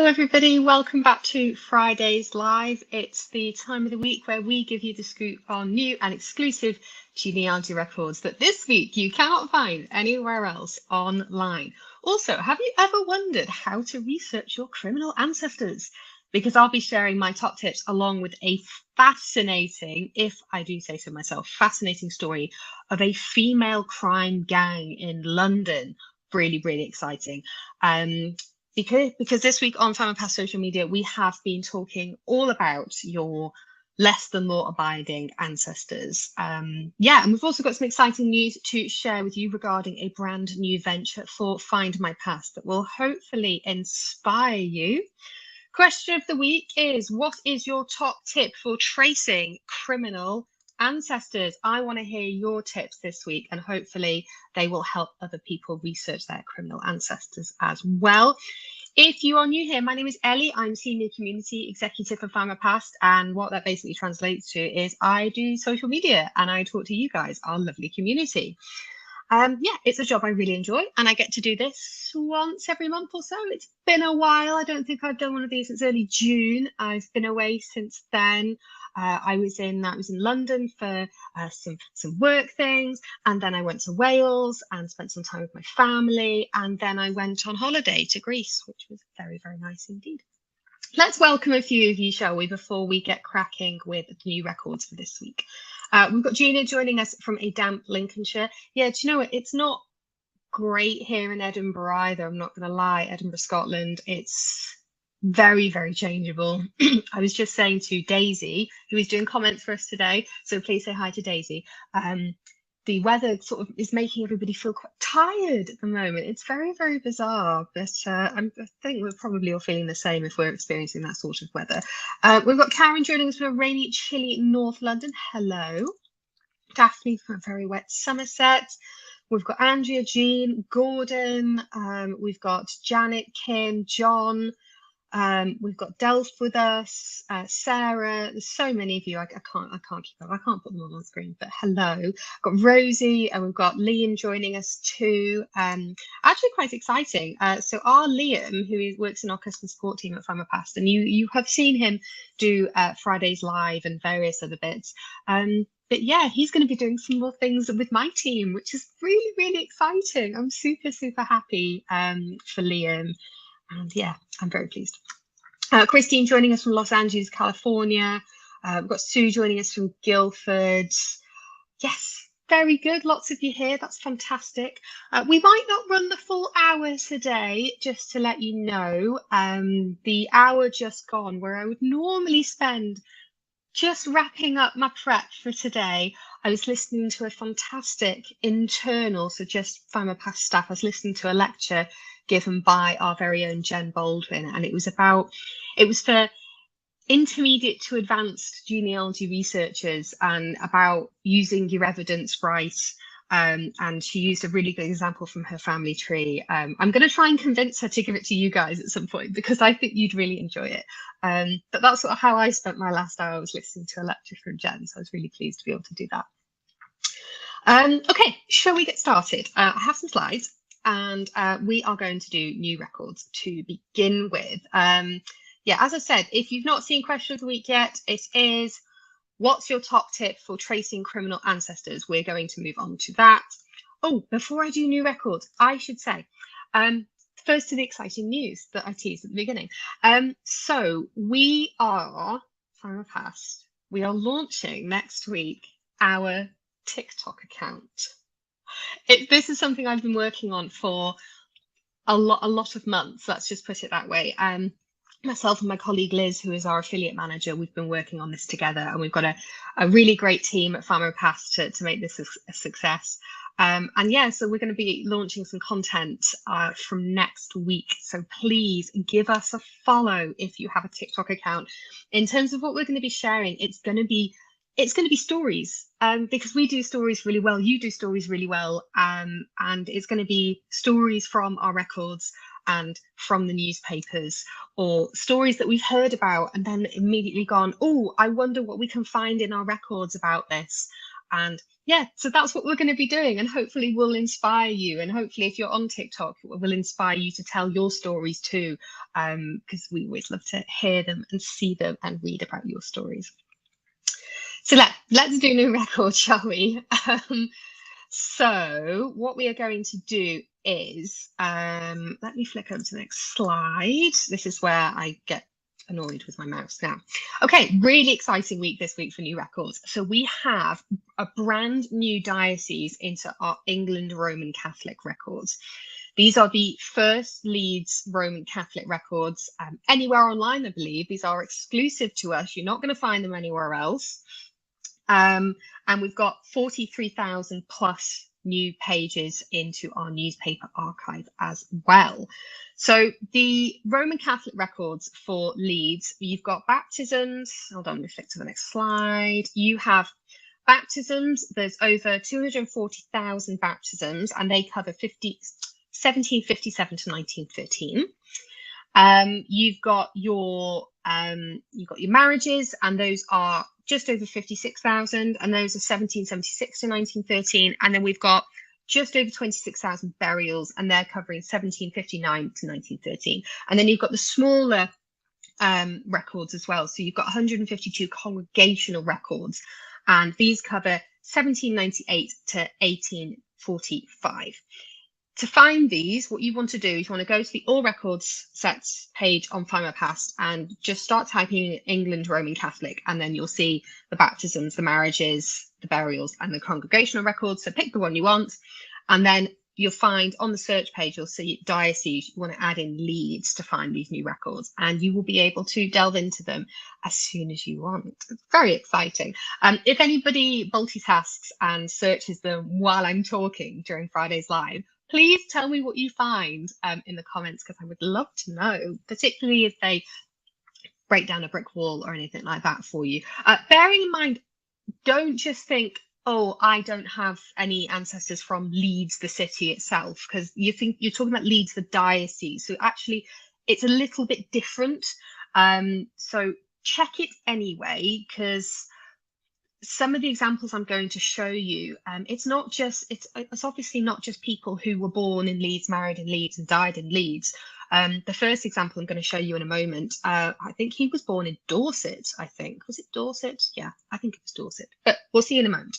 Hello, everybody. Welcome back to Fridays Live. It's the time of the week where we give you the scoop on new and exclusive genealogy records that this week you cannot find anywhere else online. Also, have you ever wondered how to research your criminal ancestors? Because I'll be sharing my top tips along with a fascinating, if I do say so myself, fascinating story of a female crime gang in London. Really, really exciting. Because this week on Findmypast social media, we have been talking all about your less than law abiding ancestors. And we've also got some exciting news to share with you regarding a brand new venture for Findmypast that will hopefully inspire you. Question of the week is, what is your top tip for tracing criminal ancestors? I want to hear your tips this week, and hopefully they will help other people research their criminal ancestors as well. If you are new here, my name is Ellie. I'm Senior Community Executive for Findmypast, and what that basically translates to is I do social media and I talk to you guys, our lovely community. It's a job I really enjoy, and I get to do this once every month or so. It's been a while. I don't think I've done one of these since early June. I've been away since then. I was in London for some work things, and then I went to Wales and spent some time with my family, and then I went on holiday to Greece, which was very, very nice indeed. Let's welcome a few of you, shall we, before we get cracking with the new records for this week. We've got Gina joining us from a damp Lincolnshire. Yeah, do you know what? It's not great here in Edinburgh either. I'm not going to lie. Edinburgh, Scotland, it's very, very changeable. I was just saying to Daisy, who is doing comments for us today, so please say hi to Daisy. The weather sort of is making everybody feel quite tired at the moment. It's very, very bizarre, but I think we're probably all feeling the same if we're experiencing that sort of weather. We've got Karen joining us from a rainy, chilly North London. Hello. Daphne from a very wet Somerset. We've got Andrea, Jean, Gordon. We've got Janet, Kim, John. We've got Delph with us, Sarah. There's so many of you. I can't keep up. I can't put them all on screen, but hello. We've got Rosie, and we've got Liam joining us too. Actually quite exciting. So our Liam, who works in our customer support team at Findmypast, and you have seen him do Fridays Live and various other bits. But yeah, he's going to be doing some more things with my team, which is really, really exciting. I'm super, super happy for Liam. And yeah, I'm very pleased. Christine joining us from Los Angeles, California. We've got Sue joining us from Guildford. Yes, very good. Lots of you here. That's fantastic. We might not run the full hour today, just to let you know. The hour just gone, where I would normally spend just wrapping up my prep for today, I was listening to a fantastic internal, so just Findmypast staff. I was listening to a lecture given by our very own Jen Baldwin, and it was for intermediate to advanced genealogy researchers and about using your evidence right. And she used a really good example from her family tree. I'm going to try and convince her to give it to you guys at some point, because I think you'd really enjoy it. But that's sort of how I spent my last hour, was listening to a lecture from Jen. So I was really pleased to be able to do that. Okay, shall we get started? I have some slides, and we are going to do new records to begin with. As I said, if you've not seen Question of the Week yet, it is, what's your top tip for tracing criminal ancestors? We're going to move on to that. Oh, before I do new records, I should say, first to the exciting news that I teased at the beginning. So we are, Findmypast, we are launching next week our TikTok account. This is something I've been working on for a lot of months, let's just put it that way. Myself and my colleague Liz, who is our affiliate manager, we've been working on this together, and we've got a really great team at Findmypast to make this a success. So we're going to be launching some content from next week. So please give us a follow if you have a TikTok account. In terms of what we're going to be sharing, it's going to be stories, because we do stories really well, you do stories really well, and it's going to be stories from our records and from the newspapers, or stories that we've heard about and then immediately gone, oh, I wonder what we can find in our records about this. And yeah, so that's what we're going to be doing, and hopefully we'll inspire you, and hopefully if you're on TikTok, it will inspire you to tell your stories too. because we always love to hear them and see them and read about your stories. So let's do new records, shall we? So what we are going to do is, let me flick over to the next slide. This is where I get annoyed with my mouse now. Okay, really exciting week this week for new records. So we have a brand new diocese into our England Roman Catholic records. These are the first Leeds Roman Catholic records anywhere online, I believe. These are exclusive to us. You're not going to find them anywhere else. And we've got 43,000 plus new pages into our newspaper archive as well. So the Roman Catholic records for Leeds, you've got baptisms. Hold on, let me flick to the next slide. You have baptisms. There's over 240,000 baptisms, and they cover 1757 to 1913. You've got your marriages, and those are just over 56,000, and those are 1776 to 1913. And then we've got just over 26,000 burials, and they're covering 1759 to 1913. And then you've got the smaller records as well. So you've got 152 congregational records, and these cover 1798 to 1845. To find these, what you want to do is you want to go to the All Records Sets page on Findmypast and just start typing in England Roman Catholic, and then you'll see the baptisms, the marriages, the burials, and the congregational records. So pick the one you want, and then you'll find on the search page, you'll see diocese. You want to add in Leeds to find these new records, and you will be able to delve into them as soon as you want. It's very exciting. If anybody multitasks and searches them while I'm talking during Friday's Live, please tell me what you find in the comments, because I would love to know, particularly if they break down a brick wall or anything like that for you. Bearing in mind, don't just think, oh, I don't have any ancestors from Leeds, the city itself, because you think you're talking about Leeds, the diocese. So actually, it's a little bit different. So check it anyway, because some of the examples I'm going to show you, it's obviously not just people who were born in Leeds, married in Leeds, and died in Leeds. The first example I'm going to show you in a moment, I think he was born in Dorset, I think. Was it Dorset? Yeah, I think it was Dorset, but we'll see in a moment.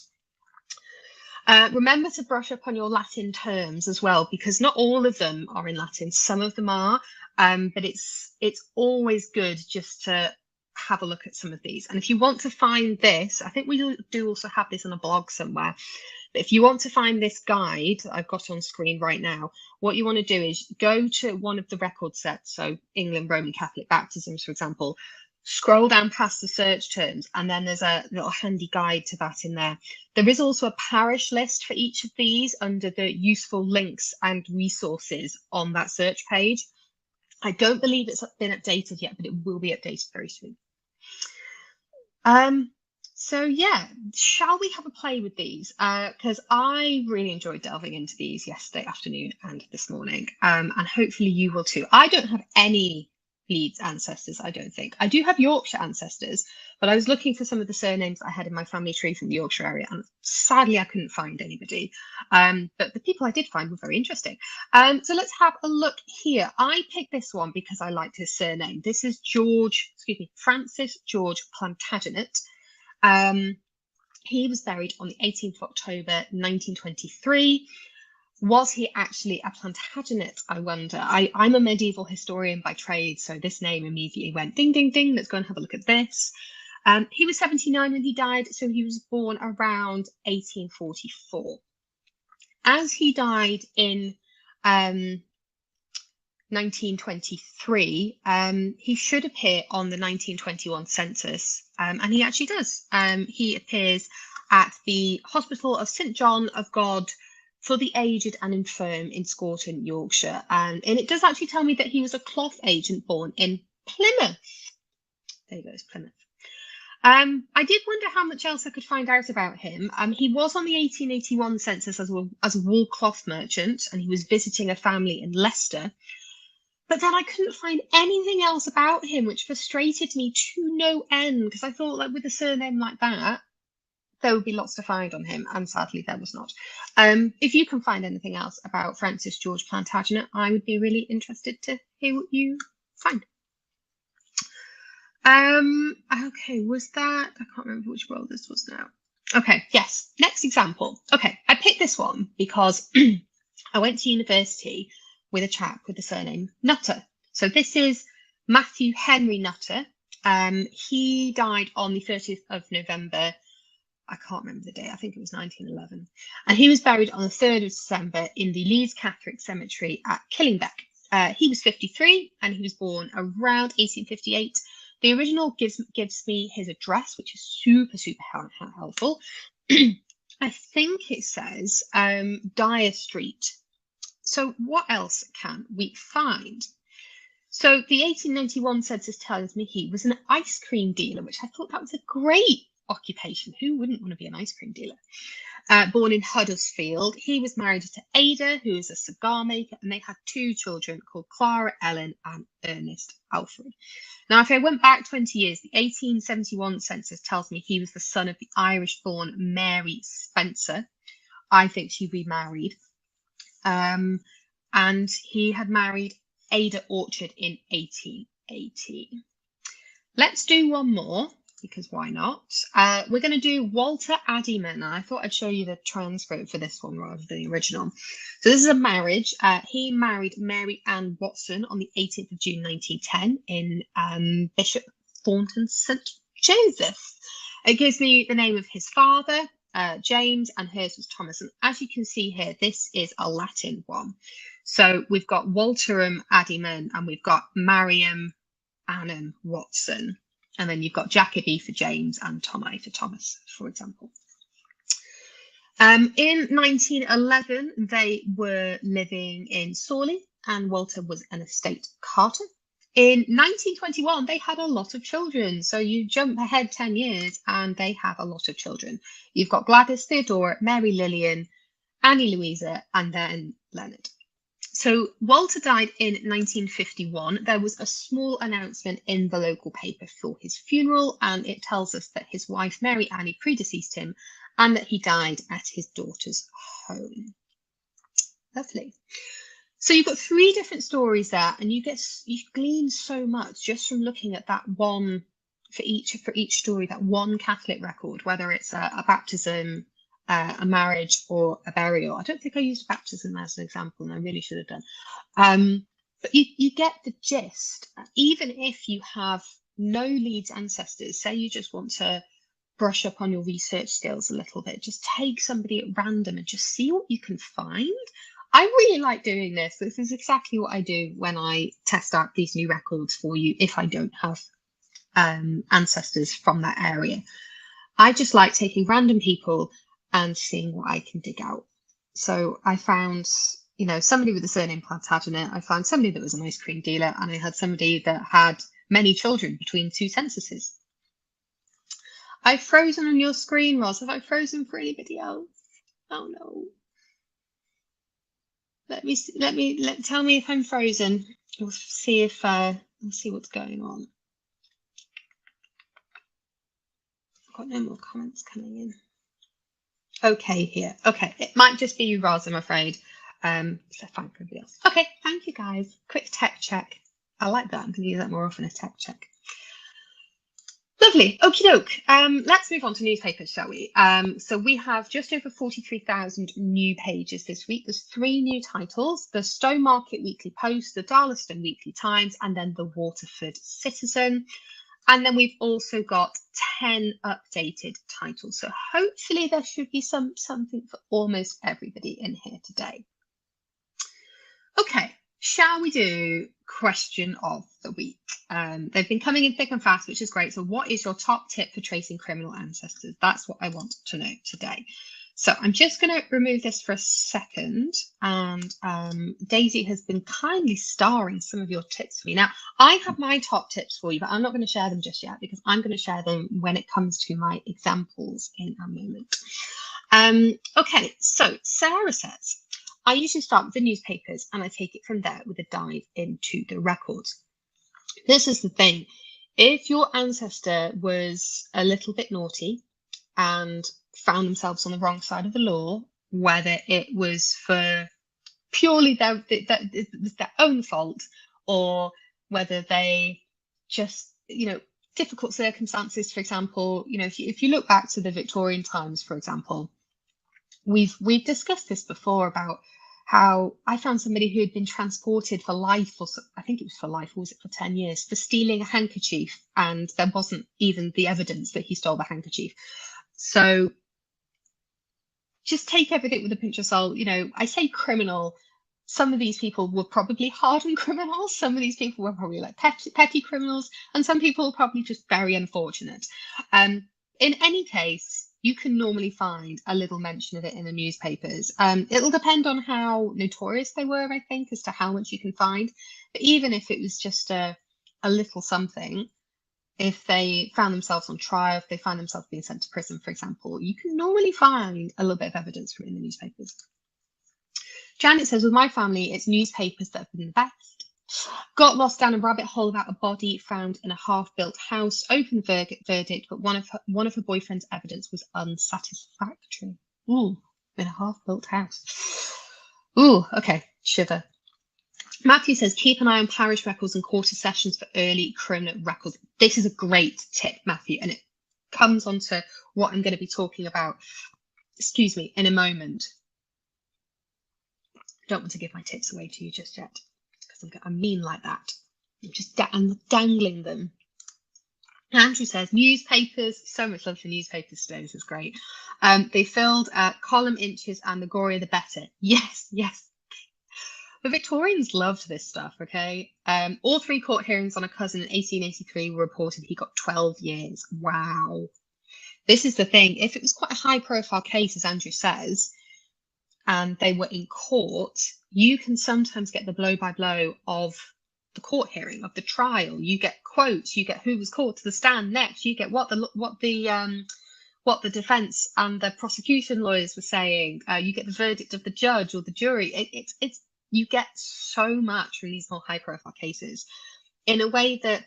Remember to brush up on your Latin terms as well, because not all of them are in Latin. Some of them are, but it's always good just to have a look at some of these. And if you want to find this, I think we do also have this on a blog somewhere, but if you want to find this guide that I've got on screen right now, what you want to do is go to one of the record sets, so England Roman Catholic baptisms, for example, scroll down past the search terms, and then there's a little handy guide to that in there. There is also a parish list for each of these under the useful links and resources on that search page. I don't believe it's been updated yet, but it will be updated very soon. So yeah, shall we have a play with these? Because I really enjoyed delving into these yesterday afternoon and this morning, and hopefully you will too. I don't have any Leeds ancestors, I don't think. I do have Yorkshire ancestors, but I was looking for some of the surnames I had in my family tree from the Yorkshire area, and sadly I couldn't find anybody. But the people I did find were very interesting. So let's have a look here. I picked this one because I liked his surname. This is Francis George Plantagenet. He was buried on the 18th of October 1923. Was he actually a Plantagenet, I wonder? I'm a medieval historian by trade, so this name immediately went ding, ding, ding. Let's go and have a look at this. He was 79 when he died, so he was born around 1844. As he died in 1923, he should appear on the 1921 census, and he actually does. He appears at the Hospital of St John of God for the Aged and Infirm in Scorton, Yorkshire. And it does actually tell me that he was a cloth agent born in Plymouth. There goes Plymouth. I did wonder how much else I could find out about him. He was on the 1881 census as a wool cloth merchant, and he was visiting a family in Leicester. But then I couldn't find anything else about him, which frustrated me to no end, because I thought, like, with a surname like that, there would be lots to find on him, and sadly there was not. If you can find anything else about Francis George Plantagenet, I would be really interested to hear what you Fine. Okay, was that, I can't remember which role this was now. Okay, yes, next example. Okay, I picked this one because I went to university with a chap with the surname Nutter. So this is Matthew Henry Nutter. He died on the 30th of November. I can't remember the date. I think it was 1911. And he was buried on the 3rd of December in the Leeds Catholic Cemetery at Killingbeck. He was 53 and he was born around 1858. The original gives me his address, which is super, super helpful. I think it says Dyer Street. So what else can we find? So the 1891 census tells me he was an ice cream dealer, which I thought that was a great occupation. Who wouldn't want to be an ice cream dealer? Born in Huddersfield, he was married to Ada, who is a cigar maker, and they had 2 children called Clara Ellen and Ernest Alfred. Now, if I went back 20 years, the 1871 census tells me he was the son of the Irish-born Mary Spencer. I think she remarried. And he had married Ada Orchard in 1880. Let's do one more, because why not? We're going to do Walter Addyman, and I thought I'd show you the transcript for this one rather than the original. So this is a marriage. He married Mary Ann Watson on the 18th of June 1910 in Bishop Thornton St. Joseph. It gives me the name of his father, James, and hers was Thomas. And as you can see here, this is a Latin one. So we've got Walterum Addyman and we've got Mariam Annan Watson. And then you've got Jacobi for James and Tommy for Thomas, for example. In 1911, they were living in Sawley and Walter was an estate carter. In 1921, they had a lot of children. So you jump ahead 10 years and they have a lot of children. You've got Gladys Theodora, Mary Lillian, Annie Louisa, and then Leonard. So Walter died in 1951. There was a small announcement in the local paper for his funeral, and it tells us that his wife, Mary Annie, predeceased him and that he died at his daughter's home. Lovely. So you've got 3 different stories there, and you glean so much just from looking at that one for each story, that one Catholic record, whether it's a baptism, a marriage, or a burial. I don't think I used baptism as an example, and I really should have done. But you get the gist. Even if you have no Leeds ancestors, say you just want to brush up on your research skills a little bit, just take somebody at random and just see what you can find. I really like doing this. This is exactly what I do when I test out these new records for you if I don't have ancestors from that area. I just like taking random people and seeing what I can dig out. So I found, somebody with the surname Plantagenet. I found somebody that was an ice cream dealer, and I had somebody that had many children between 2 censuses. I've frozen on your screen, Roz. Have I frozen for anybody else? Oh no. Tell me if I'm frozen. We'll see what's going on. I've got no more comments coming in. Okay, here. Okay, it might just be you, Roz, I'm afraid. So thank everybody else. Okay, thank you guys. Quick tech check. I like that. I'm going to use that more often, a tech check. Lovely. Okie doke. Let's move on to newspapers, shall we? So we have just over 43,000 new pages this week. There's 3 new titles: the Stowmarket Weekly Post, the Darlaston Weekly Times, and then the Waterford Citizen. And then we've also got 10 updated titles. So hopefully there should be something for almost everybody in here today. Okay, shall we do question of the week? They've been coming in thick and fast, which is great. So what is your top tip for tracing criminal ancestors? That's what I want to know today. So I'm just going to remove this for a second, and Daisy has been kindly starring some of your tips for me. Now, I have my top tips for you, but I'm not going to share them just yet because I'm going to share them when it comes to my examples in a moment. Okay, so Sarah says, I usually start with the newspapers and I take it from there with a dive into the records. This is the thing. If your ancestor was a little bit naughty and found themselves on the wrong side of the law, whether it was for purely their own fault or whether they just, difficult circumstances, for example, if you look back to the Victorian times, for example, we've discussed this before about how I found somebody who had been transported for life, or I think it was for life, or was it for 10 years, for stealing a handkerchief, and there wasn't even the evidence that he stole the handkerchief. So just take everything with a pinch of salt. I say criminal. Some of these people were probably hardened criminals. Some of these people were probably like petty criminals, and some people were probably just very unfortunate. In any case, you can normally find a little mention of it in the newspapers. It'll depend on how notorious they were, I think, as to how much you can find. But even if it was just a little something, if they found themselves on trial, if they found themselves being sent to prison, for example, you can normally find a little bit of evidence from it in the newspapers. Janet says, with my family, it's newspapers that have been the best. Got lost down a rabbit hole about a body found in a half-built house. Open verdict, but one of her boyfriend's evidence was unsatisfactory. Ooh, in a half-built house. Ooh, okay, shiver. Matthew says, keep an eye on parish records and quarter sessions for early criminal records. This is a great tip, Matthew, and it comes on to what I'm going to be talking about, in a moment. I don't want to give my tips away to you just yet, because I'm mean like that. I'm dangling them. Andrew says, newspapers, so much love for newspapers today, this is great. They filled column inches, and the gorier the better. Yes. The Victorians loved this stuff, okay? All 3 court hearings on a cousin in 1883 were reported. He got 12 years. Wow. This is the thing. If it was quite a high-profile case, as Andrew says, and they were in court, you can sometimes get the blow-by-blow of the court hearing, of the trial. You get quotes. You get who was called to the stand next. You get what the defense and the prosecution lawyers were saying. You get the verdict of the judge or the jury. It's you get so much from these more high-profile cases, in a way that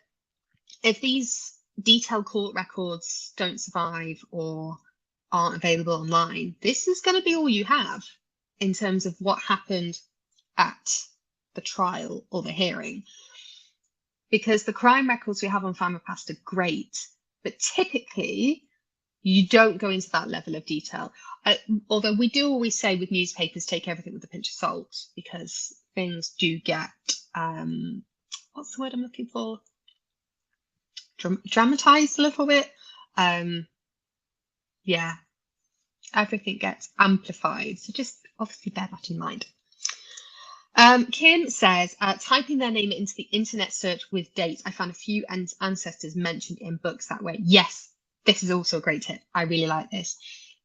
if these detailed court records don't survive or aren't available online, this is going to be all you have in terms of what happened at the trial or the hearing. Because the crime records we have on Findmypast are great, but typically you don't go into that level of detail. Although we do always say with newspapers, take everything with a pinch of salt, because things do get, what's the word I'm looking for? Dramatized a little bit. Yeah, everything gets amplified. So just obviously bear that in mind. Kim says, typing their name into the internet search with dates, I found a few ancestors mentioned in books that way. Yes. This is also a great tip. I really like this,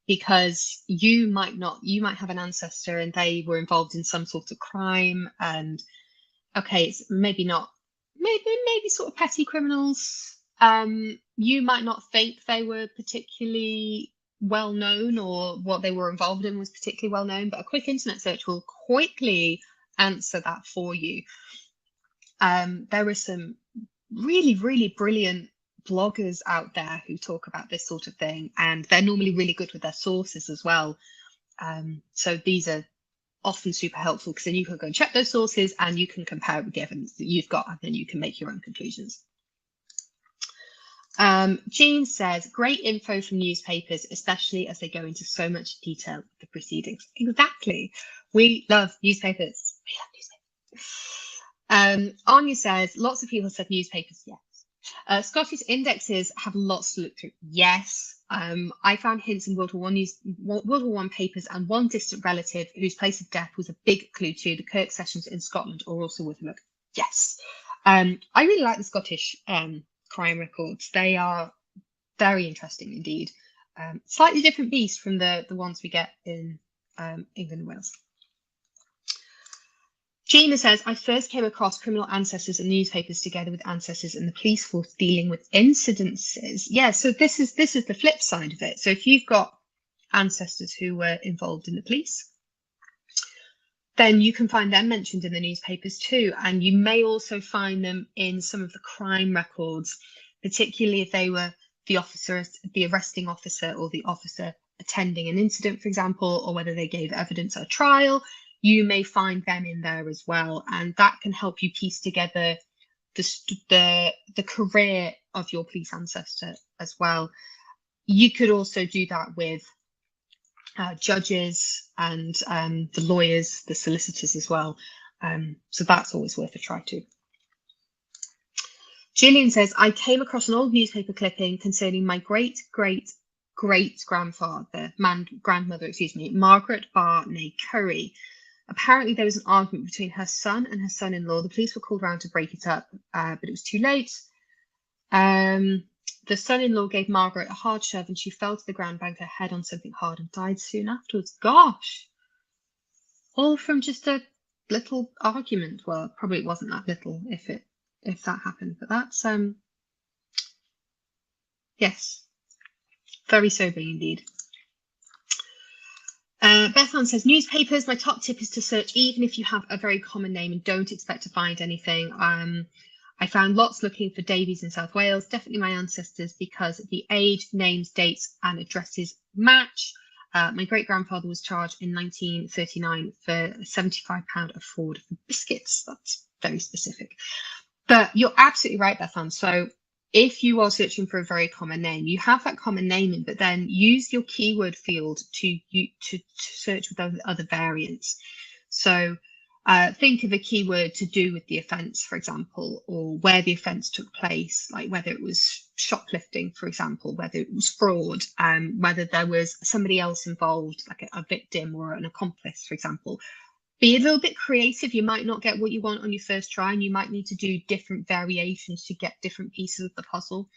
because you might have an ancestor and they were involved in some sort of crime, and okay, it's maybe sort of petty criminals. You might not think they were particularly well known, or what they were involved in was particularly well known, but a quick internet search will quickly answer that for you. There are some really, really brilliant bloggers out there who talk about this sort of thing, and they're normally really good with their sources as well. So these are often super helpful, because then you can go and check those sources and you can compare it with the evidence that you've got, and then you can make your own conclusions. Jean says, great info from newspapers, especially as they go into so much detail of the proceedings. Exactly. We love newspapers. Anya says, lots of people said newspapers. Yes. Scottish indexes have lots to look through. Yes. I found hints in World War I papers, and one distant relative whose place of death was a big clue to the Kirk sessions in Scotland are also worth a look. Yes. I really like the Scottish crime records. They are very interesting indeed. Slightly different beast from the ones we get in England and Wales. Gina says, I first came across criminal ancestors and newspapers together with ancestors and the police force dealing with incidences. Yeah, so this is the flip side of it. So if you've got ancestors who were involved in the police, then you can find them mentioned in the newspapers too. And you may also find them in some of the crime records, particularly if they were the officer, the arresting officer, or the officer attending an incident, for example, or whether they gave evidence at a trial. You may find them in there as well, and that can help you piece together the career of your police ancestor as well. You could also do that with judges and the lawyers, the solicitors as well. So that's always worth a try too. Gillian says, I came across an old newspaper clipping concerning my great-great-great-grandmother, grandmother, Margaret Barney Curry. Apparently there was an argument between her son and her son-in-law. The police were called around to break it up, but it was too late. The son-in-law gave Margaret a hard shove and she fell to the ground, banged her head on something hard and died soon afterwards. Gosh! All from just a little argument. Well, probably it wasn't that little if that happened, but that's yes, very sobering indeed. Bethan says, newspapers, my top tip is to search even if you have a very common name and don't expect to find anything. I found lots looking for Davies in South Wales, definitely my ancestors, because the age, names, dates and addresses match. My great-grandfather was charged in 1939 for a £75 a fraud for biscuits. That's very specific. But you're absolutely right, Bethan. So if you are searching for a very common name, you have that common name, but then use your keyword field to search with other variants. So think of a keyword to do with the offence, for example, or where the offence took place, like whether it was shoplifting, for example, whether it was fraud, whether there was somebody else involved, like a victim or an accomplice, for example. Be a little bit creative. You might not get what you want on your first try, and you might need to do different variations to get different pieces of the puzzle.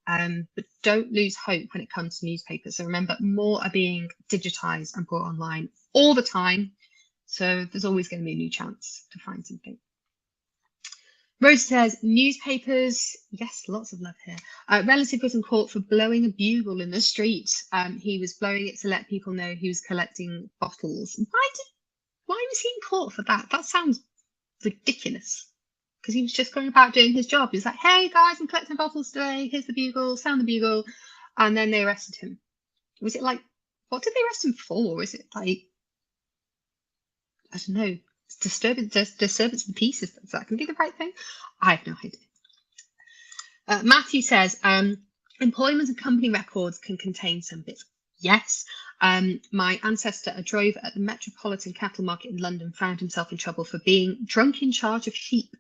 But don't lose hope when it comes to newspapers. So remember, more are being digitized and brought online all the time. So there's always going to be a new chance to find something. Rose says, newspapers, yes, lots of love here. Relative was in court for blowing a bugle in the street. He was blowing it to let people know he was collecting bottles. Why was he in court for that? That sounds ridiculous. Because he was just going about doing his job. He was like, hey guys, I'm collecting bottles today. Here's the bugle, sound the bugle. And then they arrested him. Was it like, what did they arrest him for? Is it like, I don't know, disturbance of the peace? Is that going to be the right thing? I have no idea. Matthew says, employment and company records can contain some bits. Yes. My ancestor, a drover at the Metropolitan Cattle Market in London, found himself in trouble for being drunk in charge of sheep.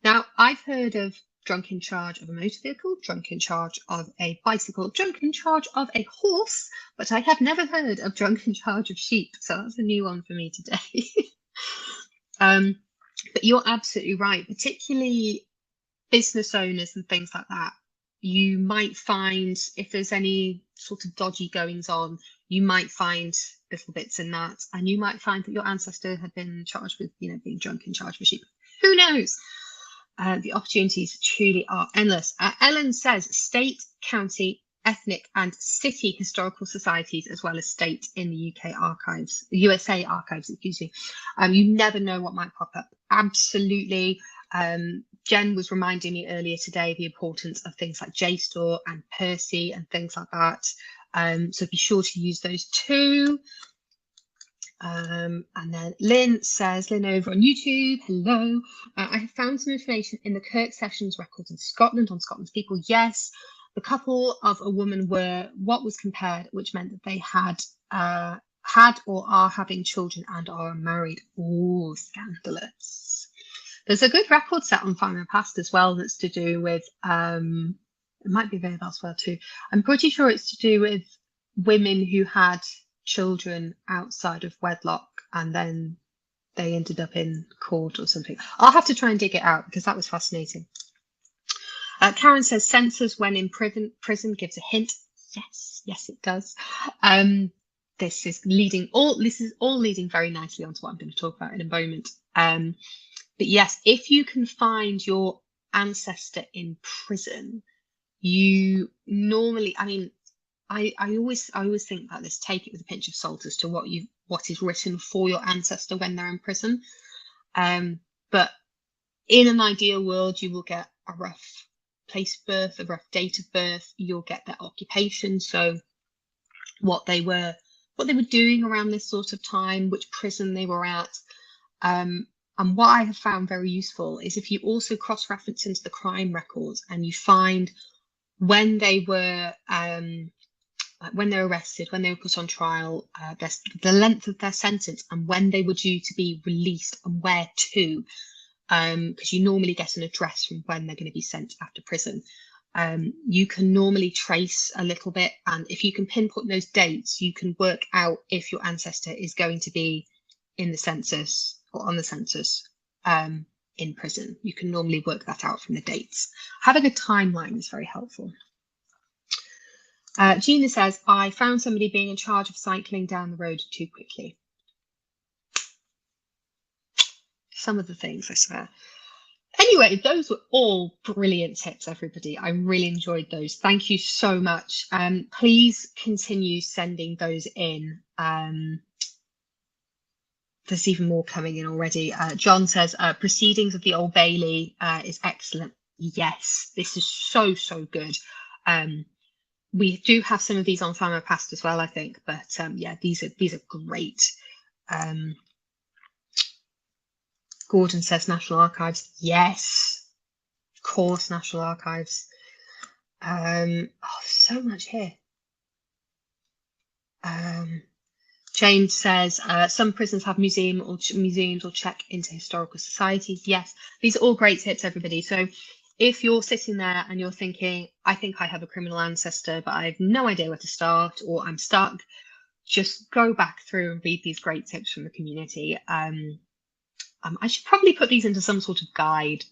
Now, I've heard of drunk in charge of a motor vehicle, drunk in charge of a bicycle, drunk in charge of a horse, but I have never heard of drunk in charge of sheep. So that's a new one for me today. But you're absolutely right, particularly business owners and things like that. You might find, if there's any sort of dodgy goings on, you might find little bits in that, and you might find that your ancestor had been charged with, being drunk in charge of a sheep. Who knows? The opportunities truly are endless. Ellen says state, county, ethnic and city historical societies, as well as state in the UK archives, the USA archives, excuse me. You never know what might pop up. Absolutely. Jen was reminding me earlier today the importance of things like JSTOR and Percy and things like that. So be sure to use those too. And then Lynn says, Lynn over on YouTube, hello. I have found some information in the Kirk Sessions records in Scotland on Scotland's people. Yes, the couple of a woman were what was compared, which meant that they had or are having children and are married. Oh, scandalous. There's a good record set on Findmypast as well that's to do with, it might be available elsewhere too. I'm pretty sure it's to do with women who had children outside of wedlock and then they ended up in court or something. I'll have to try and dig it out because that was fascinating. Karen says censors when in prison gives a hint. Yes, it does. This is all leading very nicely onto what I'm going to talk about in a moment. But yes, if you can find your ancestor in prison, you normally, I always think about this. Take it with a pinch of salt as to what is written for your ancestor when they're in prison. But in an ideal world, you will get a rough place of birth, a rough date of birth. You'll get their occupation, so what they were doing around this sort of time, which prison they were at. And what I have found very useful is if you also cross-reference into the crime records and you find when they were when they were arrested, when they were put on trial, the length of their sentence, and when they were due to be released and where to, because you normally get an address from when they're going to be sent after prison. You can normally trace a little bit, and if you can pinpoint those dates, you can work out if your ancestor is going to be in the census or on the census in prison. You can normally work that out from the dates. Having a timeline is very helpful. Gina says, I found somebody being in charge of cycling down the road too quickly. Some of the things, I swear. Anyway, those were all brilliant tips, everybody. I really enjoyed those. Thank you so much. Please continue sending those in. There's even more coming in already. John says, Proceedings of the Old Bailey is excellent. Yes, this is so, so good. We do have some of these on Findmypast as well, I think, but yeah, these are great. Gordon says National Archives. Yes, of course, National Archives. Oh, so much here. James says some prisons have museums or check into historical societies. Yes, these are all great tips, everybody. So if you're sitting there and you're thinking, I think I have a criminal ancestor, but I have no idea where to start, or I'm stuck, just go back through and read these great tips from the community. I should probably put these into some sort of guide,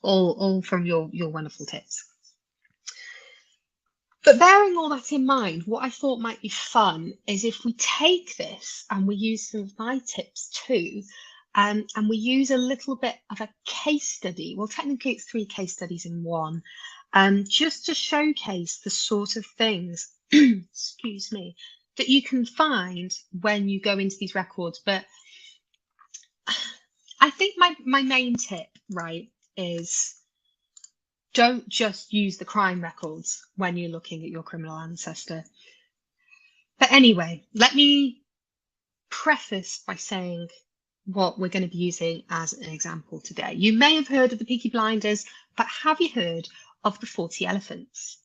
all from your wonderful tips. But bearing all that in mind, what I thought might be fun is if we take this and we use some of my tips too, and we use a little bit of a case study. Well, technically it's 3 case studies in one, just to showcase the sort of things, excuse me, that you can find when you go into these records. But I think my main tip, right, is don't just use the crime records when you're looking at your criminal ancestor. But anyway, let me preface by saying what we're going to be using as an example today. You may have heard of the Peaky Blinders, but have you heard of the 40 Elephants?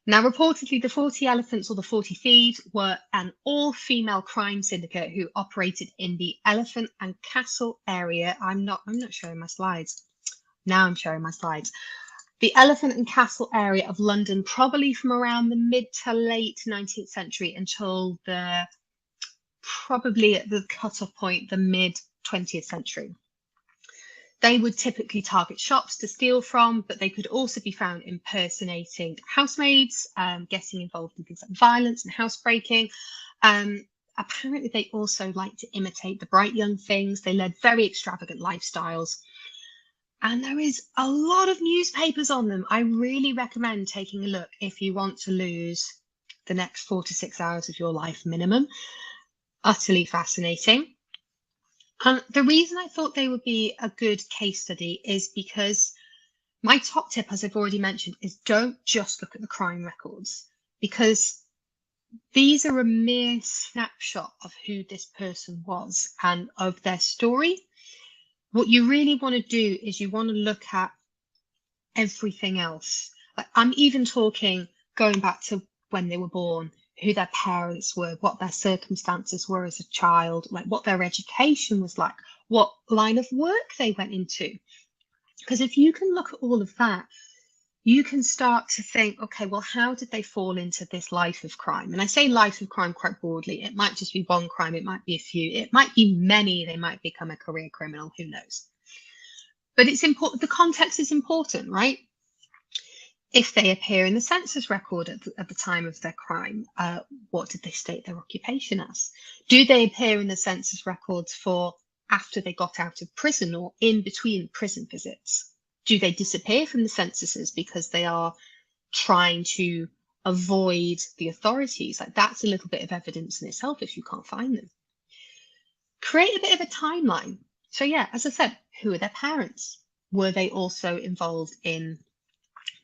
Now, reportedly, the 40 Elephants, or the 40 Thieves, were an all-female crime syndicate who operated in the Elephant and Castle area. I'm not showing my slides. Now I'm showing my slides. The Elephant and Castle area of London, probably from around the mid to late 19th century until probably at the cut-off point, the mid 20th century. They would typically target shops to steal from, but they could also be found impersonating housemaids, getting involved in things like violence and housebreaking. Apparently, they also like to imitate the bright young things. They led very extravagant lifestyles. And there is a lot of newspapers on them. I really recommend taking a look if you want to lose the next 4 to 6 hours of your life minimum. Utterly fascinating. And the reason I thought they would be a good case study is because my top tip, as I've already mentioned, is don't just look at the crime records, because these are a mere snapshot of who this person was and of their story. What you really want to do is you want to look at everything else. Like, I'm even talking going back to when they were born, who their parents were, what their circumstances were as a child, like what their education was like, what line of work they went into. Because if you can look at all of that, you can start to think, okay, well, how did they fall into this life of crime? And I say life of crime quite broadly. It might just be one crime. It might be a few. It might be many. They might become a career criminal. Who knows? But it's important. The context is important, right? If they appear in the census record at the time of their crime, what did they state their occupation as? Do they appear in the census records for after they got out of prison or in between prison visits? Do they disappear from the censuses because they are trying to avoid the authorities? Like, that's a little bit of evidence in itself if you can't find them. Create a bit of a timeline. So yeah, as I said, who are their parents? Were they also involved in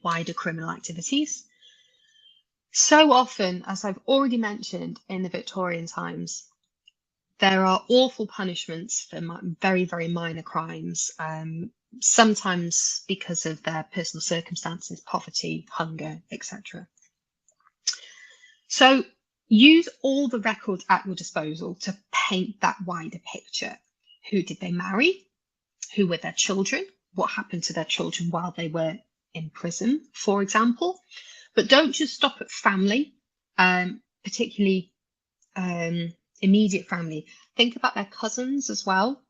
wider criminal activities? So often, as I've already mentioned, in the Victorian times, There are awful punishments for very, very minor crimes, sometimes because of their personal circumstances, poverty, hunger, etc. So use all the records at your disposal to paint that wider picture. Who did they marry? Who were their children? What happened to their children while they were in prison, for example? But don't just stop at family, particularly immediate family. Think about their cousins as well.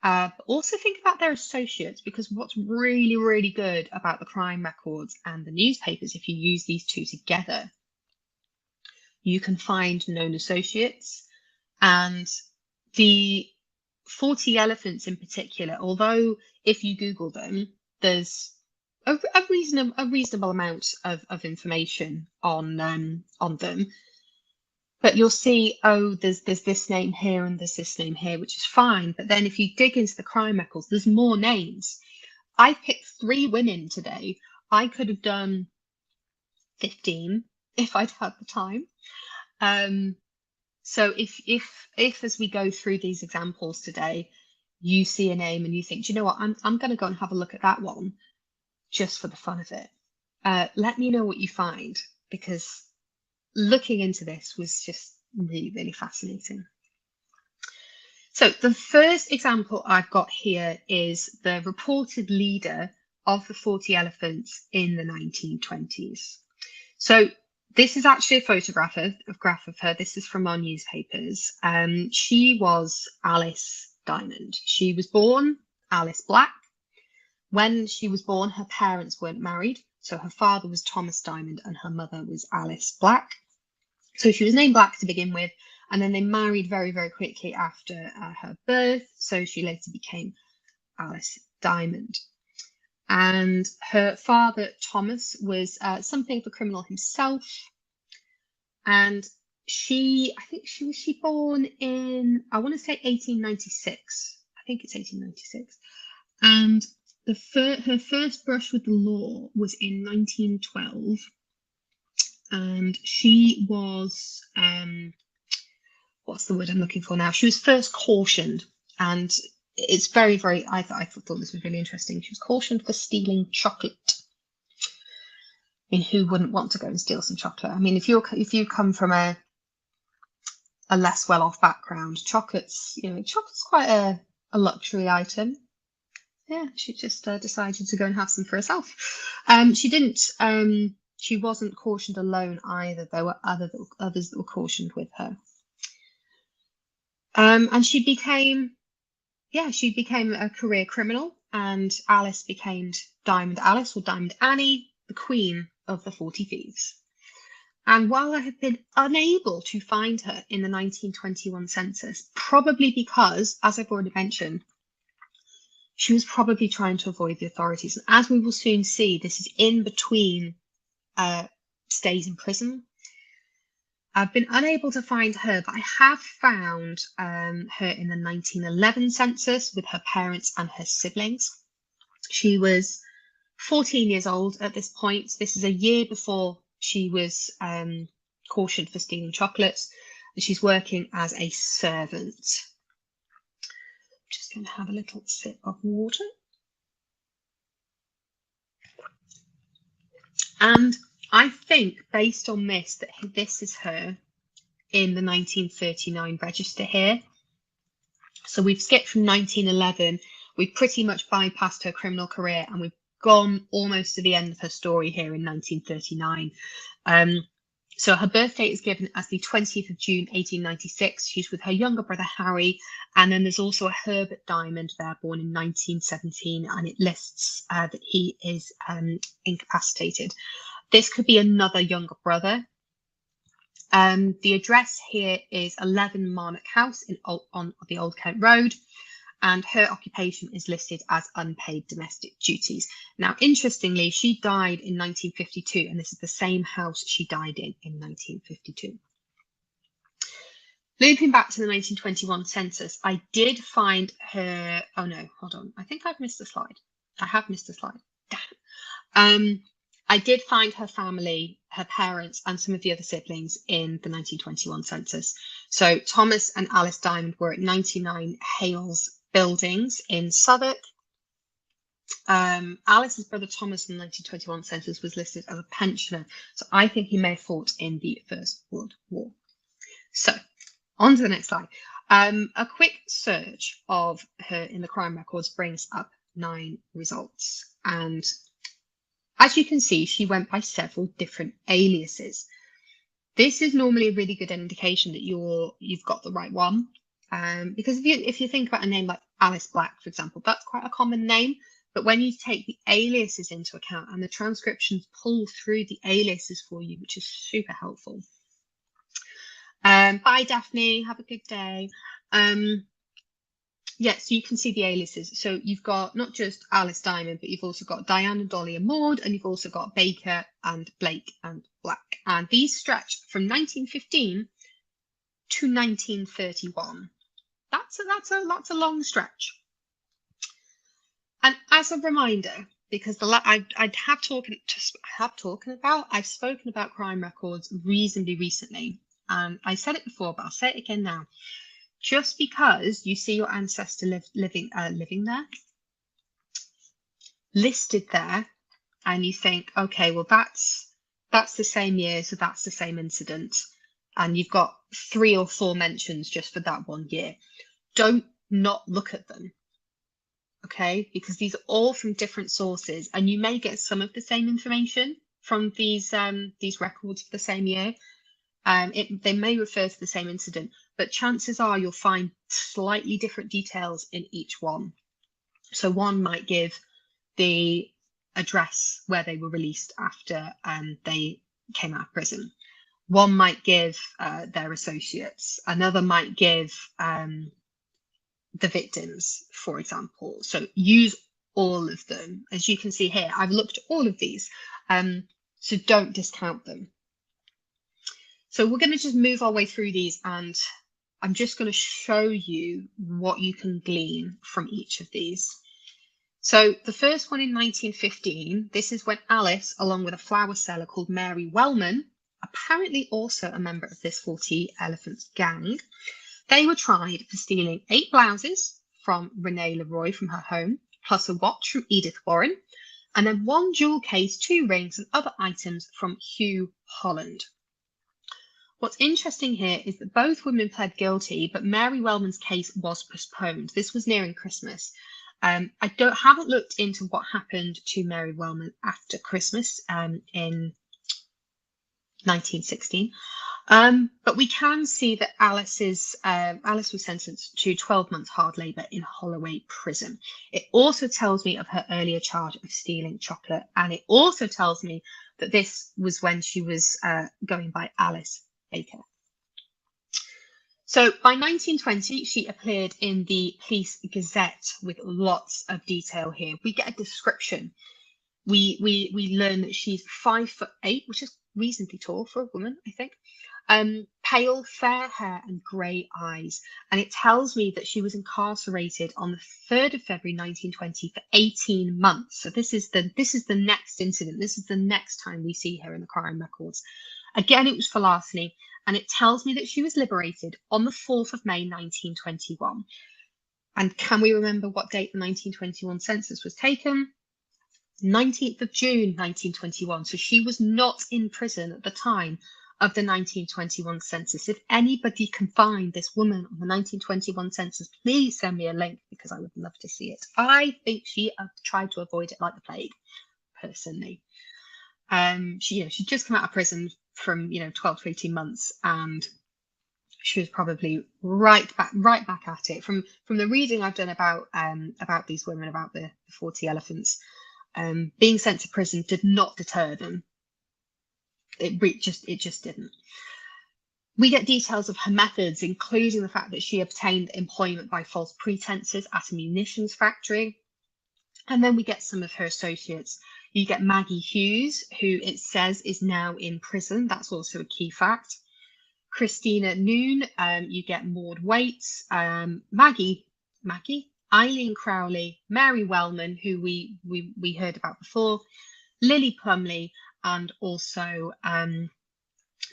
But also think about their associates, because what's really, really good about the crime records and the newspapers, if you use these two together, you can find known associates. And the 40 elephants in particular, although if you Google them, there's a reasonable amount of information on them. But you'll see, oh, there's this name here and there's this name here, which is fine. But then if you dig into the crime records, there's more names. I picked 3 women today. I could have done 15 if I'd had the time. So if as we go through these examples today, you see a name and you think, do you know what, I'm going to go and have a look at that one just for the fun of it. Let me know what you find, because looking into this was just really, really fascinating. So the first example I've got here is the reported leader of the 40 elephants in the 1920s. So this is actually a photograph of her. This is from our newspapers. She was Alice Diamond. She was born Alice Black. When she was born, her parents weren't married. So her father was Thomas Diamond and her mother was Alice Black. So she was named Black to begin with, and then they married very, very quickly after her birth. So she later became Alice Diamond. And her father, Thomas, was something of a criminal himself. And I think she was born in, I want to say 1896. I think it's 1896. And her first brush with the law was in 1912. And she was, what's the word I'm looking for now? She was first cautioned, and it's very, very, I thought this was really interesting. She was cautioned for stealing chocolate. I mean, who wouldn't want to go and steal some chocolate? I mean, if you come from a less well-off background, chocolate's quite a luxury item. Yeah, she just decided to go and have some for herself. She wasn't cautioned alone either. There were others that were cautioned with her. And she became a career criminal, and Alice became Diamond Alice, or Diamond Annie, the queen of the 40 Thieves. And while I have been unable to find her in the 1921 census, probably because, as I've already mentioned, she was probably trying to avoid the authorities. And as we will soon see, this is in between stays in prison. I've been unable to find her, but I have found her in the 1911 census with her parents and her siblings. She was 14 years old at this point. This is a year before she was cautioned for stealing chocolates, and she's working as a servant. I'm just going to have a little sip of water. And I think, based on this, that this is her in the 1939 register here. So we've skipped from 1911. We've pretty much bypassed her criminal career, and we've gone almost to the end of her story here in 1939. So her birth date is given as the 20th of June, 1896. She's with her younger brother, Harry. And then there's also a Herbert Diamond there, born in 1917, and it lists that he is incapacitated. This could be another younger brother. The address here is 11 Marnock House on the Old Kent Road, and her occupation is listed as unpaid domestic duties. Now, interestingly, she died in 1952, and this is the same house she died in 1952. Looping back to the 1921 census, I did find her. Oh no, hold on. I think I've missed a slide. I have missed a slide. Damn. I did find her family, her parents, and some of the other siblings in the 1921 census. So Thomas and Alice Diamond were at 99 Hales Buildings in Southwark. Alice's brother Thomas in the 1921 census was listed as a pensioner, so I think he may have fought in the First World War. So, on to the next slide. A quick search of her in the crime records brings up 9 results, and as you can see, she went by several different aliases. This is normally a really good indication that you've got the right one, because if you think about a name like Alice Black, for example, that's quite a common name. But when you take the aliases into account and the transcriptions pull through the aliases for you, which is super helpful. Bye, Daphne. Have a good day. Yeah, so you can see the aliases. So you've got not just Alice Diamond, but you've also got Diana, Dolly, and Maud, and you've also got Baker and Blake and Black. And these stretch from 1915 to 1931. That's a long stretch. And as a reminder, because I've spoken about crime records reasonably recently, and I said it before, but I'll say it again now. Just because you see your ancestor living there, listed there, and you think, okay, well that's the same year, so that's the same incident, and you've got 3 or 4 mentions just for that one year, don't not look at them. Okay, because these are all from different sources, and you may get some of the same information from these records for the same year. They may refer to the same incident, but chances are you'll find slightly different details in each one. So one might give the address where they were released after they came out of prison. One might give their associates. Another might give the victims, for example. So use all of them. As you can see here, I've looked at all of these, so don't discount them. So we're going to just move our way through these, and I'm just going to show you what you can glean from each of these. So the first one in 1915, this is when Alice, along with a flower seller called Mary Wellman, apparently also a member of this 40 Elephants gang, they were tried for stealing 8 blouses from Renee Leroy from her home, plus a watch from Edith Warren, and then 1 jewel case, 2 rings, and other items from Hugh Holland. What's interesting here is that both women pled guilty, but Mary Wellman's case was postponed. This was nearing Christmas. I haven't looked into what happened to Mary Wellman after Christmas in 1916. But we can see that Alice was sentenced to 12 months hard labour in Holloway prison. It also tells me of her earlier charge of stealing chocolate, and it also tells me that this was when she was going by Alice Baker. So by 1920, she appeared in the Police Gazette with lots of detail here. We get a description. We learn that she's 5'8", which is reasonably tall for a woman, I think. Pale, fair hair and grey eyes. And it tells me that she was incarcerated on the 3rd of February 1920 for 18 months. So this is the next incident. This is the next time we see her in the crime records. Again, it was for larceny, and it tells me that she was liberated on the 4th of May 1921. And can we remember what date the 1921 census was taken? 19th of June 1921. So she was not in prison at the time of the 1921 census. If anybody can find this woman on the 1921 census, please send me a link, because I would love to see it. I think she tried to avoid it like the plague, personally. She just come out of prison from 12 to 18 months, and she was probably right back at it. From the reading I've done about these women, about the 40 elephants, being sent to prison did not deter them. It just didn't. We get details of her methods, including the fact that she obtained employment by false pretenses at a munitions factory. And then we get some of her associates. You get Maggie Hughes, who it says is now in prison. That's also a key fact. Christina Noon, you get Maud Waits, Maggie, Eileen Crowley, Mary Wellman, who we heard about before, Lily Plumley, and also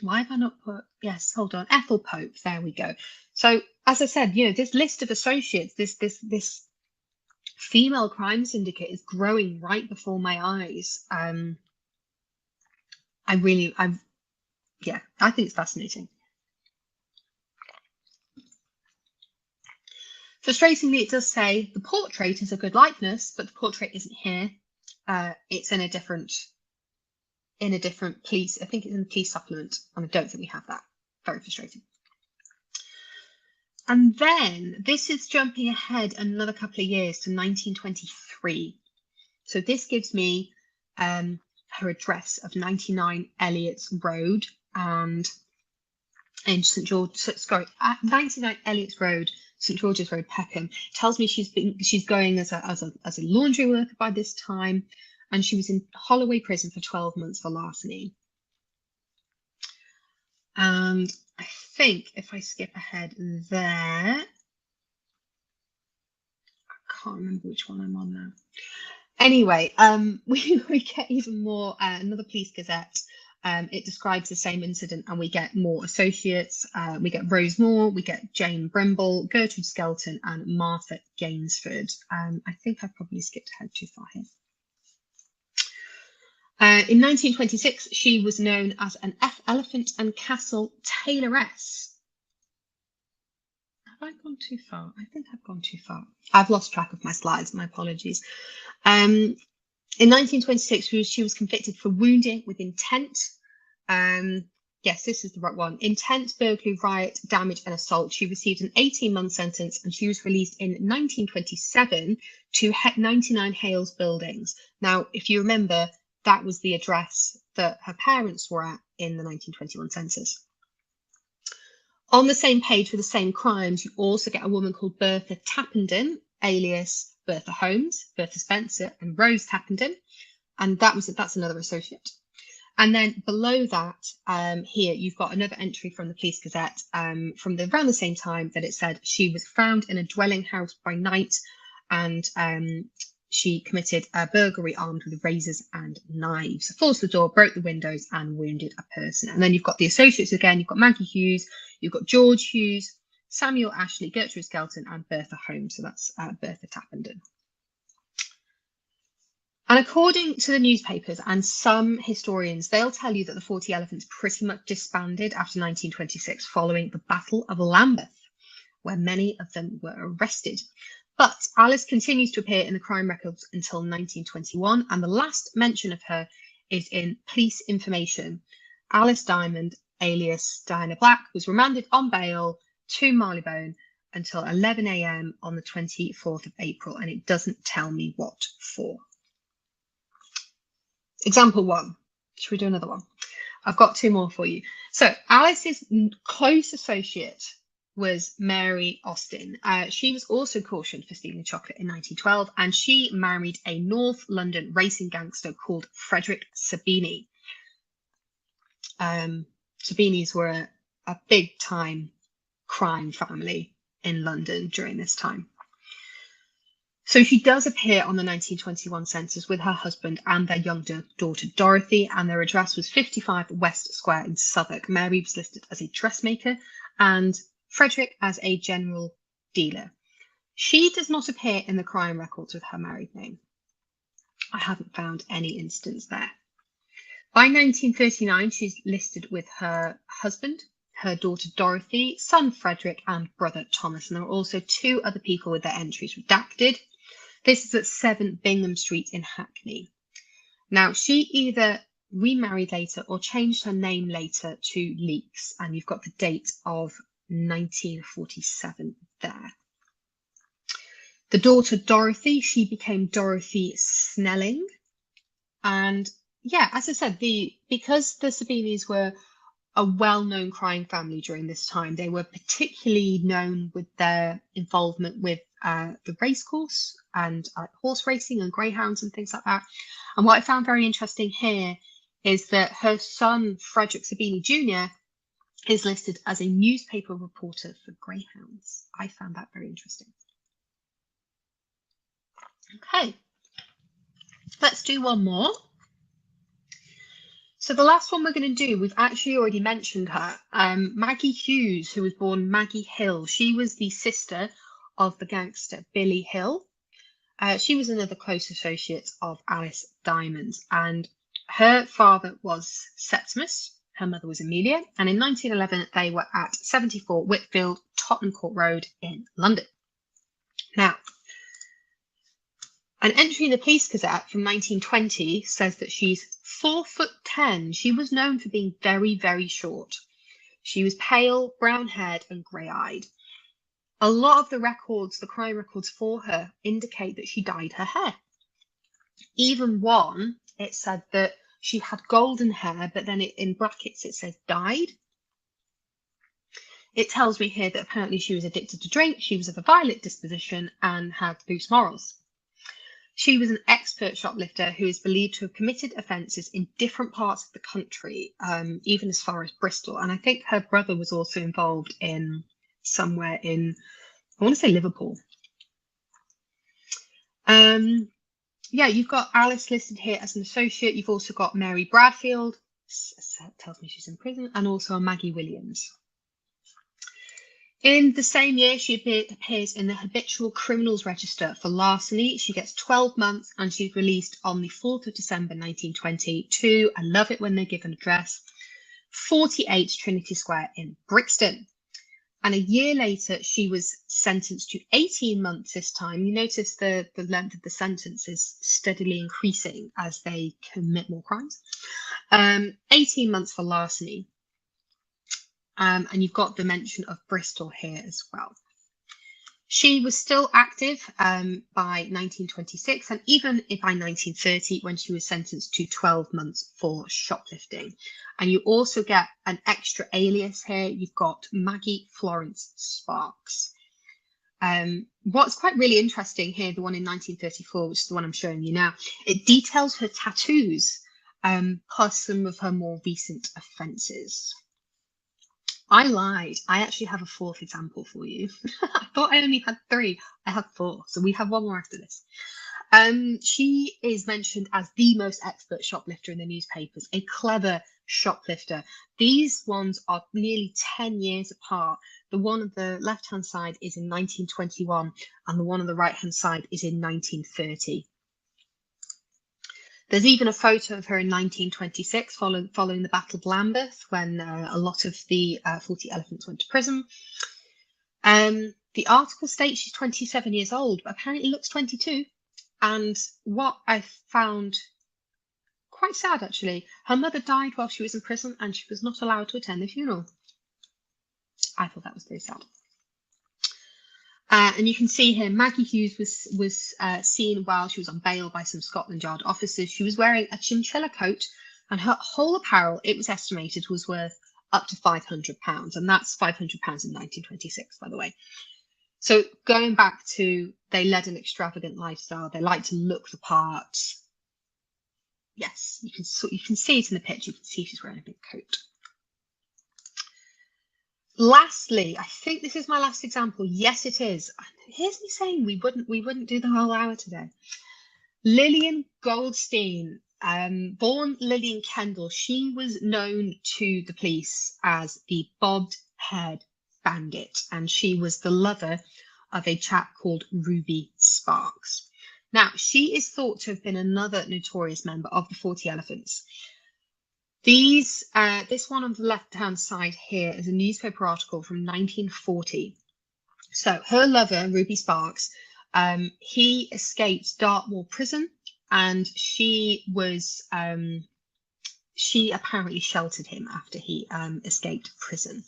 why have I not put, yes, hold on, Ethel Pope. There we go. So as I said, this list of associates, this female crime syndicate is growing right before my eyes. I think it's fascinating. Frustratingly, it does say the portrait is a good likeness, but the portrait isn't here. It's in a different police. I think it's in the police supplement, and I don't think we have that. Very frustrating. And then this is jumping ahead another couple of years to 1923. So this gives me her address of 99 Elliott's Road and in St George. Sorry, at 99 Elliott's Road, St George's Road, Peckham. Tells me she's going as a laundry worker by this time, and she was in Holloway prison for 12 months for larceny. And I think if I skip ahead there, I can't remember which one I'm on now. Anyway, we get even more, another police gazette. It describes the same incident, and we get more associates. We get Rose Moore, we get Jane Brimble, Gertrude Skelton, and Martha Gainsford. I think I probably skipped ahead too far here. In 1926, she was known as an Elephant and Castle tailoress. Have I gone too far? I think I've gone too far. I've lost track of my slides. My apologies. In 1926, she was convicted for wounding with intent. Yes, this is the right one. Intent, burglary, riot, damage, and assault. She received an 18-month sentence, and she was released in 1927 to 99 Hales Buildings. Now, if you remember, that was the address that her parents were at in the 1921 census. On the same page for the same crimes, you also get a woman called Bertha Tappenden, alias Bertha Holmes, Bertha Spencer, and Rose Tappenden, and that's another associate. And then below that, here you've got another entry from the Police Gazette from around the same time that it said she was found in a dwelling house by night, and she committed a burglary armed with razors and knives, forced the door, broke the windows, and wounded a person. And then you've got the associates again. You've got Maggie Hughes, you've got George Hughes, Samuel Ashley, Gertrude Skelton, and Bertha Holmes. So that's Bertha Tappenden. And according to the newspapers and some historians, they'll tell you that the 40 Elephants pretty much disbanded after 1926 following the Battle of Lambeth, where many of them were arrested. But Alice continues to appear in the crime records until 1921, and the last mention of her is in police information. Alice Diamond, alias Diana Black, was remanded on bail to Marylebone until 11 a.m. on the 24th of April, and it doesn't tell me what for. Example 1. Should we do another one? I've got 2 more for you. So Alice's close associate was Mary Austin. She was also cautioned for stealing chocolate in 1912, and she married a North London racing gangster called Frederick Sabini. Sabinis were a big-time crime family in London during this time. So she does appear on the 1921 census with her husband and their younger daughter Dorothy, and their address was 55 West Square in Southwark. Mary was listed as a dressmaker and Frederick as a general dealer. She does not appear in the crime records with her married name. I haven't found any instance there. By 1939, she's listed with her husband, her daughter Dorothy, son Frederick, and brother Thomas. And there are also 2 other people with their entries redacted. This is at 7 Bingham Street in Hackney. Now, she either remarried later or changed her name later to Leeks, and you've got the date of 1947 there. The daughter Dorothy, she became Dorothy Snelling. And yeah, as I said, because the Sabinis were a well-known crime family during this time, they were particularly known with their involvement with the racecourse and horse racing and greyhounds and things like that. And what I found very interesting here is that her son, Frederick Sabini Jr., is listed as a newspaper reporter for greyhounds. I found that very interesting. Okay, let's do one more. So the last one we're going to do, we've actually already mentioned her. Maggie Hughes, who was born Maggie Hill. She was the sister of the gangster Billy Hill. She was another close associate of Alice Diamond, and her father was Septimus, her mother was Amelia, and in 1911 they were at 74 Whitfield, Tottenham Court Road in London. Now, an entry in the Police Gazette from 1920 says that she's 4'10". She was known for being very, very short. She was pale, brown-haired and grey-eyed. A lot of the records, the crime records for her, indicate that she dyed her hair. Even one, it said that she had golden hair, but then in brackets it says dyed. It tells me here that apparently she was addicted to drink, she was of a violent disposition and had loose morals. She was an expert shoplifter who is believed to have committed offences in different parts of the country, even as far as Bristol. And I think her brother was also involved in somewhere in, I want to say Liverpool. Yeah, you've got Alice listed here as an associate. You've also got Mary Bradfield, tells me she's in prison, and also Maggie Williams. In the same year, she appears in the Habitual Criminals Register for larceny. She gets 12 months and she's released on the 4th of December 1920 to, I love it when they give an address, 48 Trinity Square in Brixton. And a year later, she was sentenced to 18 months this time. You notice the length of the sentence is steadily increasing as they commit more crimes. 18 months for larceny. And you've got the mention of Bristol here as well. She was still active by 1926 and even by 1930 when she was sentenced to 12 months for shoplifting. And you also get an extra alias here. You've got Maggie Florence Sparks. What's quite really interesting here, the one in 1934, which is the one I'm showing you now, it details her tattoos plus some of her more recent offences. I lied. I actually have a fourth example for you. I thought I only had 3. I have 4. So we have one more after this. She is mentioned as the most expert shoplifter in the newspapers, a clever shoplifter. These ones are nearly 10 years apart. The one on the left-hand side is in 1921 and the one on the right-hand side is in 1930. There's even a photo of her in 1926 following the Battle of Lambeth when a lot of the 40 elephants went to prison. The article states she's 27 years old, but apparently looks 22. And what I found quite sad, actually, her mother died while she was in prison and she was not allowed to attend the funeral. I thought that was very sad. And you can see here, Maggie Hughes was seen while she was on bail by some Scotland Yard officers. She was wearing a chinchilla coat and her whole apparel, it was estimated, was worth up to £500. And that's £500 in 1926, by the way. So going back to, they led an extravagant lifestyle. They like to look the part. Yes, you can see it in the picture. You can see she's wearing a big coat. Lastly, I think this is my last example. Yes, it is. Here's me saying we wouldn't do the whole hour today. Lillian Goldstein, born Lillian Kendall, she was known to the police as the bobbed-haired bandit, and she was the lover of a chap called Ruby Sparks. Now, she is thought to have been another notorious member of the 40 Elephants. This one on the left-hand side here is a newspaper article from 1940. So her lover, Ruby Sparks, he escaped Dartmoor prison, and she apparently sheltered him after he escaped prison.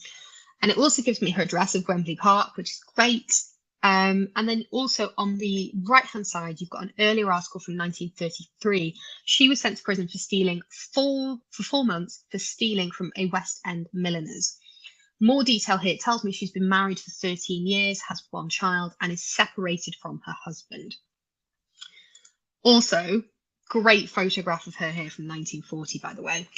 And it also gives me her address of Wembley Park, which is great. And then also on the right-hand side, you've got an earlier article from 1933. She was sent to prison for stealing for 4 months for stealing from a West End milliner's. More detail here. It tells me she's been married for 13 years, has 1 child, and is separated from her husband. Also, great photograph of her here from 1940, by the way.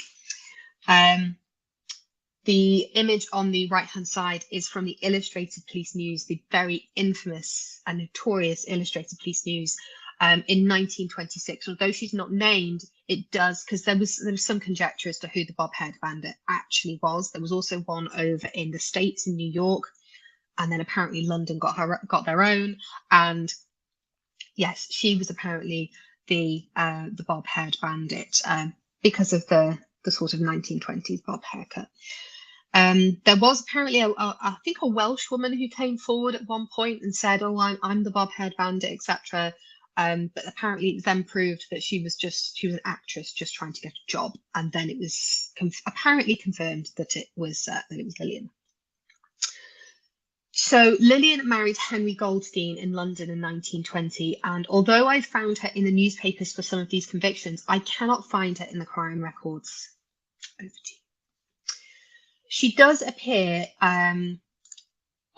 The image on the right-hand side is from the Illustrated Police News, the very infamous and notorious Illustrated Police News. in 1926. Although she's not named, it does, because there was some conjecture as to who the bob-haired bandit actually was. There was also one over in the States in New York, and then apparently London got their own. And yes, she was apparently the bob-haired bandit, because of the sort of 1920s bob haircut. There was apparently I think a Welsh woman who came forward at one point and said, "Oh, I'm the bob-haired bandit," etc. But apparently it then proved that she was an actress just trying to get a job, and then it was apparently confirmed that it was Lillian. So Lillian married Henry Goldstein in London in 1920, and although I found her in the newspapers for some of these convictions, I cannot find her in the crime records. Over to you. She does appear on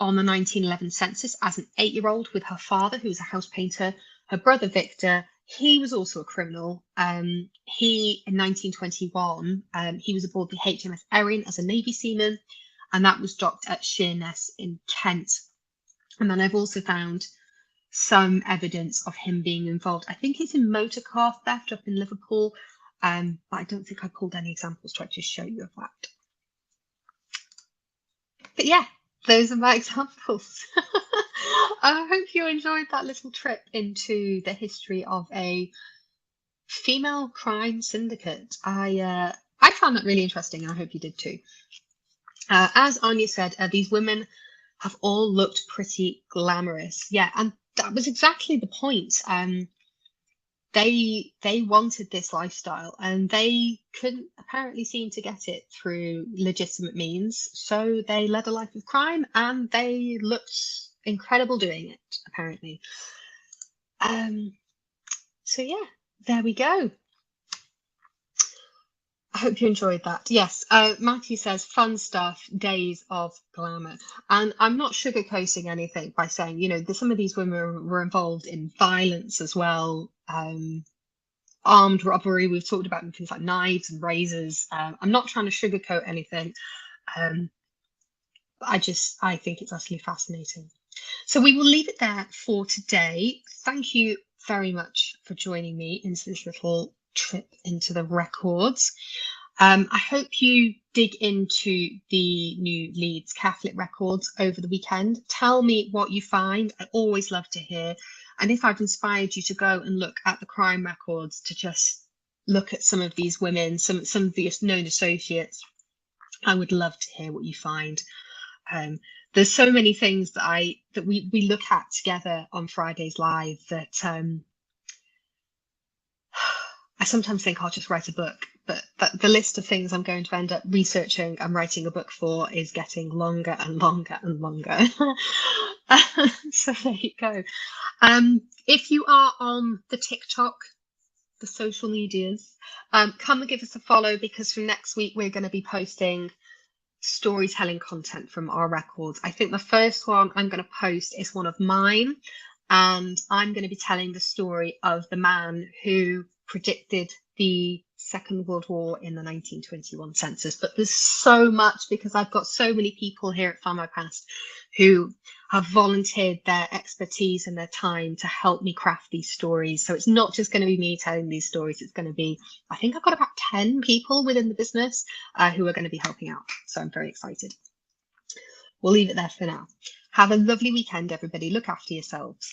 the 1911 census as an 8-year-old with her father, who was a house painter, her brother Victor. He was also a criminal. He, in 1921, he was aboard the HMS Erin as a Navy seaman, and that was docked at Sheerness in Kent. And then I've also found some evidence of him being involved. I think it's in motor car theft up in Liverpool, but I don't think I pulled any examples to actually show you of that. But yeah, those are my examples. I hope you enjoyed that little trip into the history of a female crime syndicate. I found that really interesting, and I hope you did too. As Anya said, these women have all looked pretty glamorous. Yeah, and that was exactly the point. They wanted this lifestyle, and they couldn't apparently seem to get it through legitimate means. So they led a life of crime, and they looked incredible doing it, apparently. So yeah, there we go. I hope you enjoyed that. Yes, Matthew says, fun stuff, days of glamour. And I'm not sugarcoating anything by saying, some of these women were involved in violence as well. Armed robbery, we've talked about things like knives and razors. I'm not trying to sugarcoat anything. I think it's utterly fascinating. So we will leave it there for today. Thank you very much for joining me into this little trip into the records. I hope you dig into the new Leeds Catholic records over the weekend. Tell me what you find. I always love to hear. And if I've inspired you to go and look at the crime records, to just look at some of these women, some of the known associates, I would love to hear what you find. There's so many things that we look at together on Fridays Live that I sometimes think I'll just write a book, but the list of things I'm going to end up researching and writing a book for is getting longer and longer and longer. So there you go. If you are on the TikTok, the social medias, come and give us a follow, because from next week we're going to be posting storytelling content from our records. I think the first one I'm going to post is one of mine, and I'm going to be telling the story of the man who predicted the Second World War in the 1921 census. But there's so much, because I've got so many people here at Findmypast who have volunteered their expertise and their time to help me craft these stories. So it's not just going to be me telling these stories. It's going to be, I think I've got about 10 people within the business who are going to be helping out. So I'm very excited. We'll leave it there for now. Have a lovely weekend, everybody. Look after yourselves.